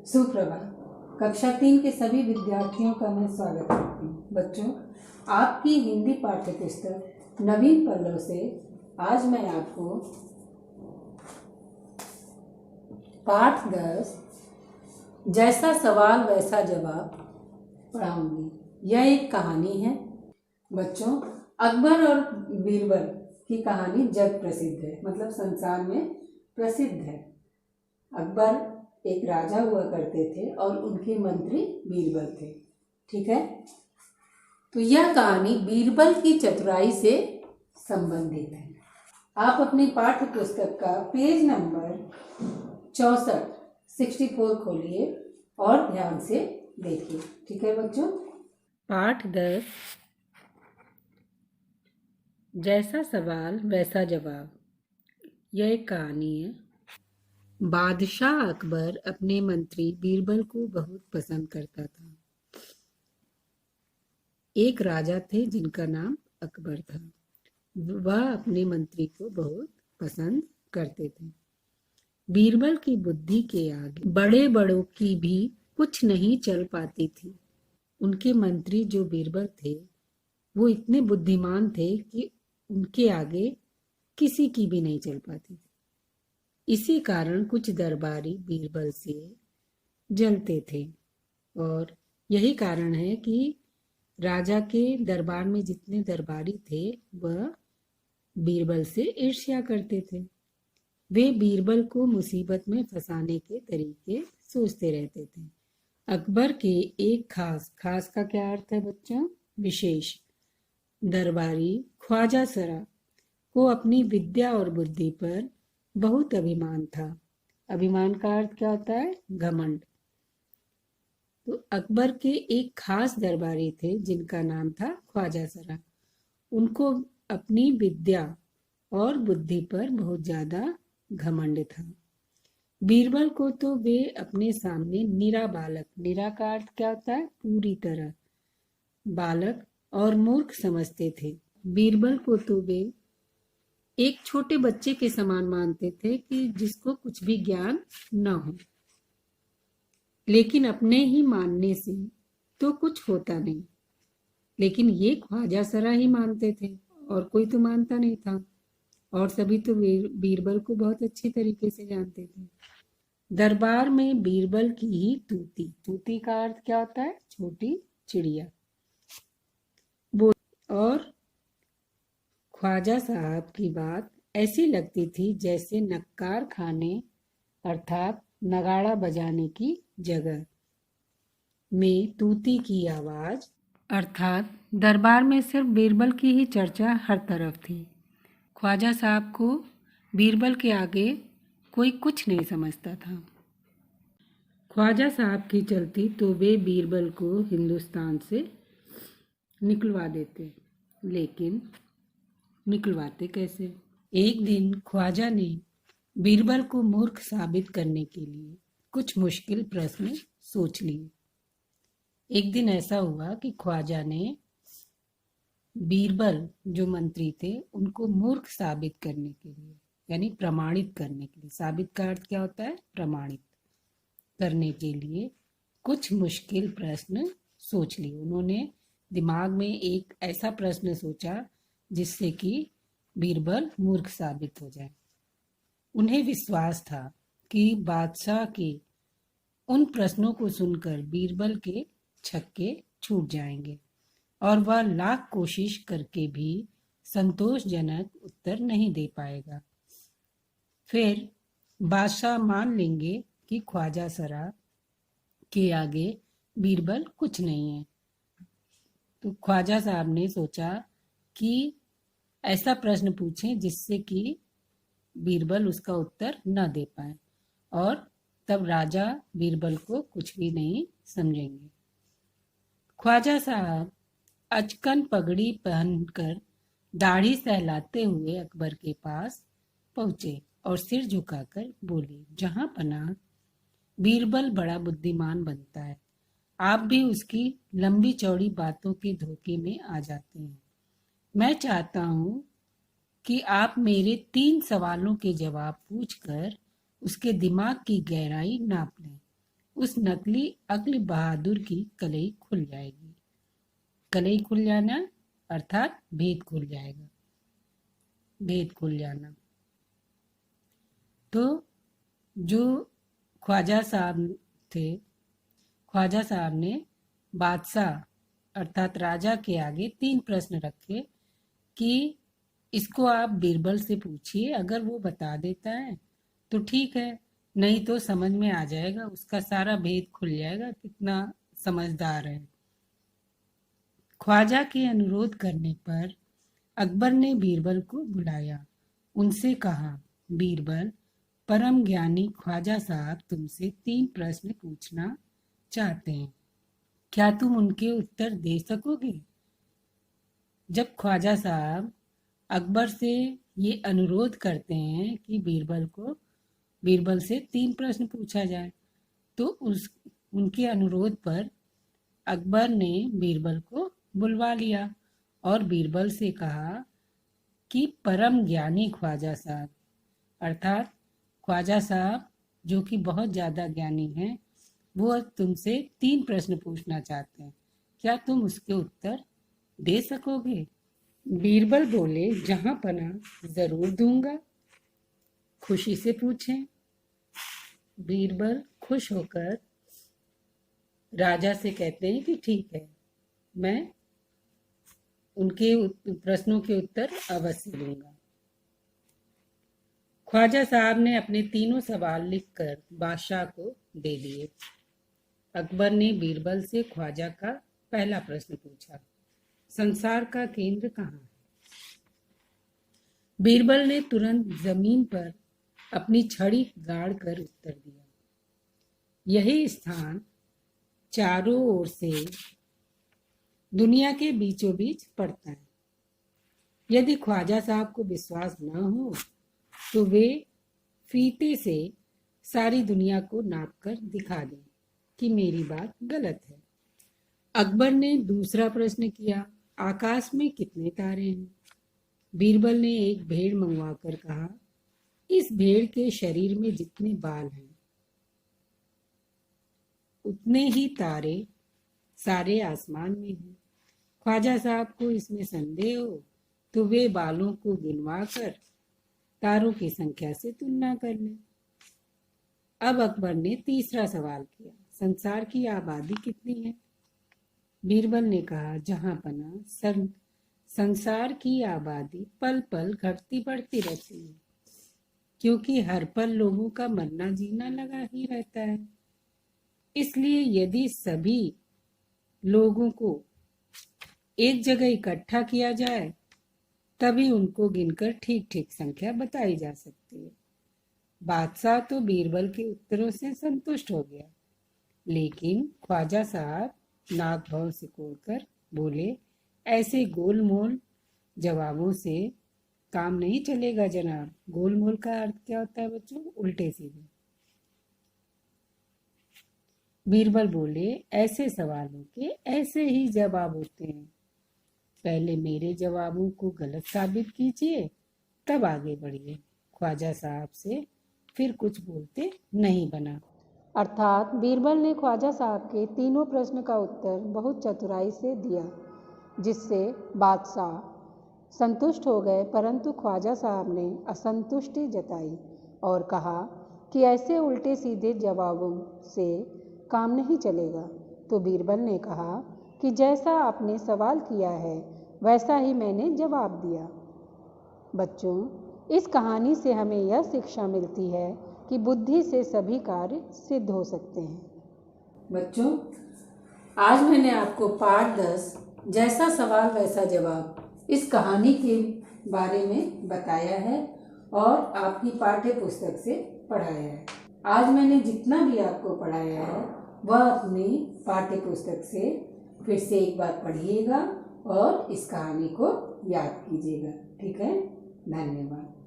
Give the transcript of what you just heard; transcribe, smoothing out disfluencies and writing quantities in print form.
सुप्रभात। कक्षा 3 के सभी विद्यार्थियों का मैं स्वागत करती हूँ। बच्चों, आपकी हिंदी पाठ्य पुस्तक नवीन पल्लव से आज मैं आपको पाठ 10 जैसा सवाल वैसा जवाब पढ़ाऊंगी। यह एक कहानी है। बच्चों, अकबर और बीरबल की कहानी जग प्रसिद्ध है, मतलब संसार में प्रसिद्ध है। अकबर एक राजा हुआ करते थे और उनके मंत्री बीरबल थे। ठीक है, तो यह कहानी बीरबल की चतुराई से संबंधित है। आप अपनी पाठ्य पुस्तक का पेज नंबर 64 खोलिए और ध्यान से देखिए। ठीक है बच्चों। पाठ 10 जैसा सवाल वैसा जवाब। यह एक कहानी है। बादशाह अकबर अपने मंत्री बीरबल को बहुत पसंद करता था। एक राजा थे जिनका नाम अकबर था। वह अपने मंत्री को बहुत पसंद करते थे। बीरबल की बुद्धि के आगे बड़े बड़ों की भी कुछ नहीं चल पाती थी। उनके मंत्री जो बीरबल थे वो इतने बुद्धिमान थे कि उनके आगे किसी की भी नहीं चल पाती थी। इसी कारण कुछ दरबारी बीरबल से जलते थे और यही कारण है कि राजा के दरबार में जितने दरबारी थे वह बीरबल से ईर्ष्या करते थे। वे बीरबल को मुसीबत में फंसाने के तरीके सोचते रहते थे। अकबर के एक खास का क्या अर्थ है बच्चों? विशेष दरबारी ख्वाजा सरा को अपनी विद्या और बुद्धि पर बहुत अभिमान था। अभिमान का अर्थ क्या होता है? घमंड। तो अकबर के एक खास दरबारी थे जिनका नाम था ख्वाजा सरा। उनको अपनी विद्या और बुद्धि पर बहुत ज्यादा घमंड था। बीरबल को तो वे अपने सामने निरा बालक, निरा का अर्थ क्या होता है? पूरी तरह बालक और मूर्ख समझते थे। बीरबल को तो वे एक छोटे बच्चे के समान मानते थे कि जिसको कुछ भी ज्ञान न हो। लेकिन अपने ही मानने से तो कुछ होता नहीं। लेकिन ये ख्वाजा सरा ही मानते थे और कोई तो मानता नहीं था। और सभी तो बीरबल को बहुत अच्छी तरीके से जानते थे। दरबार में बीरबल की ही तूती का अर्थ क्या होता है? छोटी चिड़िया। और ख्वाजा साहब की बात ऐसी लगती थी जैसे नक्कार खाने अर्थात नगाड़ा बजाने की जगह में तूती की आवाज, अर्थात दरबार में सिर्फ बीरबल की ही चर्चा हर तरफ थी। ख्वाजा साहब को बीरबल के आगे कोई कुछ नहीं समझता था। ख्वाजा साहब की चलती तो वे बीरबल को हिंदुस्तान से निकलवा देते, लेकिन निकलवाते कैसे? एक दिन ख्वाजा ने बीरबल को मूर्ख साबित करने के लिए कुछ मुश्किल प्रश्न सोच लिए। एक दिन ऐसा हुआ कि ख्वाजा ने बीरबल जो मंत्री थे उनको मूर्ख साबित करने के लिए, यानी प्रमाणित करने के लिए, साबित का अर्थ क्या होता है? प्रमाणित करने के लिए कुछ मुश्किल प्रश्न सोच लिए। उन्होंने दिमाग में एक ऐसा प्रश्न सोचा जिससे कि बीरबल मूर्ख साबित हो जाए। उन्हें विश्वास था कि बादशाह के उन प्रश्नों को सुनकर बीरबल के छक्के छूट जाएंगे और वह लाख कोशिश करके भी संतोषजनक उत्तर नहीं दे पाएगा। फिर बादशाह मान लेंगे कि ख्वाजा सरा के आगे बीरबल कुछ नहीं है। तो ख्वाजा साहब ने सोचा कि ऐसा प्रश्न पूछें जिससे कि बीरबल उसका उत्तर न दे पाए और तब राजा बीरबल को कुछ भी नहीं समझेंगे। ख्वाजा साहब अचकन पगड़ी पहनकर दाढ़ी सहलाते हुए अकबर के पास पहुंचे और सिर झुकाकर बोले, जहां पनाह बीरबल बड़ा बुद्धिमान बनता है, आप भी उसकी लंबी चौड़ी बातों के धोखे में आ जाते हैं। मैं चाहता हूं कि आप मेरे 3 सवालों के जवाब पूछकर उसके दिमाग की गहराई नाप लें। उस नकली अक्ल बहादुर की कलई खुल जाएगी। कलई खुल जाना अर्थात भेद खुल जाएगा, भेद खुल जाना। तो जो ख्वाजा साहब थे, ख्वाजा साहब ने बादशाह अर्थात राजा के आगे 3 प्रश्न रखे कि इसको आप बीरबल से पूछिए, अगर वो बता देता है तो ठीक है, नहीं तो समझ में आ जाएगा, उसका सारा भेद खुल जाएगा, कितना समझदार है। ख्वाजा के अनुरोध करने पर अकबर ने बीरबल को बुलाया। उनसे कहा, बीरबल, परम ज्ञानी ख्वाजा साहब तुमसे 3 प्रश्न पूछना चाहते हैं, क्या तुम उनके उत्तर दे सकोगे? जब ख्वाजा साहब अकबर से ये अनुरोध करते हैं कि बीरबल से 3 प्रश्न पूछा जाए, तो उनके अनुरोध पर अकबर ने बीरबल को बुलवा लिया और बीरबल से कहा कि परम ज्ञानी ख्वाजा साहब अर्थात ख्वाजा साहब जो कि बहुत ज़्यादा ज्ञानी हैं, वो तुमसे 3 प्रश्न पूछना चाहते हैं, क्या तुम उसके उत्तर दे सकोगे? बीरबल बोले, जहां पना जरूर दूंगा, खुशी से पूछें। बीरबल खुश होकर राजा से कहते हैं कि ठीक है, मैं उनके प्रश्नों के उत्तर अवश्य दूंगा। ख्वाजा साहब ने अपने 3 सवाल लिखकर बादशाह को दे दिए। अकबर ने बीरबल से ख्वाजा का पहला प्रश्न पूछा, संसार का केंद्र कहाँ है? बीरबल ने तुरंत जमीन पर अपनी छड़ी गाड़ कर उत्तर दिया, यही स्थान चारों ओर से दुनिया के बीचों बीच पड़ता है। यदि ख्वाजा साहब को विश्वास न हो तो वे फीते से सारी दुनिया को नाप कर दिखा दें कि मेरी बात गलत है। अकबर ने दूसरा प्रश्न किया, आकाश में कितने तारे हैं? बीरबल ने एक भेड़ मंगवाकर कहा, इस भेड़ के शरीर में जितने बाल हैं उतने ही तारे सारे आसमान में हैं। ख्वाजा साहब को इसमें संदेह हो तो वे बालों को गिनवाकर तारों की संख्या से तुलना कर लें। अब अकबर ने तीसरा सवाल किया, संसार की आबादी कितनी है? बीरबल ने कहा, जहां पना संसार की आबादी पल पल घटती बढ़ती रहती है, क्योंकि हर पल लोगों का मरना जीना लगा ही रहता है। इसलिए यदि सभी लोगों को एक जगह इकट्ठा किया जाए तभी उनको गिनकर ठीक ठीक संख्या बताई जा सकती है। बादशाह तो बीरबल के उत्तरों से संतुष्ट हो गया, लेकिन ख्वाजा साहब नाक भौं सिकोड़कर बोले, ऐसे गोलमोल जवाबों से काम नहीं चलेगा जनाब। गोलमोल का अर्थ क्या होता है बच्चों? उल्टे सीधे। बीरबल बोले, ऐसे सवालों के ऐसे ही जवाब होते हैं, पहले मेरे जवाबों को गलत साबित कीजिए तब आगे बढ़िए। ख्वाजा साहब से फिर कुछ बोलते नहीं बना। अर्थात बीरबल ने ख्वाजा साहब के 3 प्रश्न का उत्तर बहुत चतुराई से दिया, जिससे बादशाह संतुष्ट हो गए, परंतु ख्वाजा साहब ने असंतुष्टि जताई और कहा कि ऐसे उल्टे सीधे जवाबों से काम नहीं चलेगा। तो बीरबल ने कहा कि जैसा आपने सवाल किया है वैसा ही मैंने जवाब दिया। बच्चों, इस कहानी से हमें यह शिक्षा मिलती है कि बुद्धि से सभी कार्य सिद्ध हो सकते हैं। बच्चों, आज मैंने आपको पाठ 10 जैसा सवाल वैसा जवाब इस कहानी के बारे में बताया है और आपकी पाठ्य पुस्तक से पढ़ाया है। आज मैंने जितना भी आपको पढ़ाया है वह अपनी पाठ्य पुस्तक से फिर से एक बार पढ़िएगा और इस कहानी को याद कीजिएगा। ठीक है? धन्यवाद।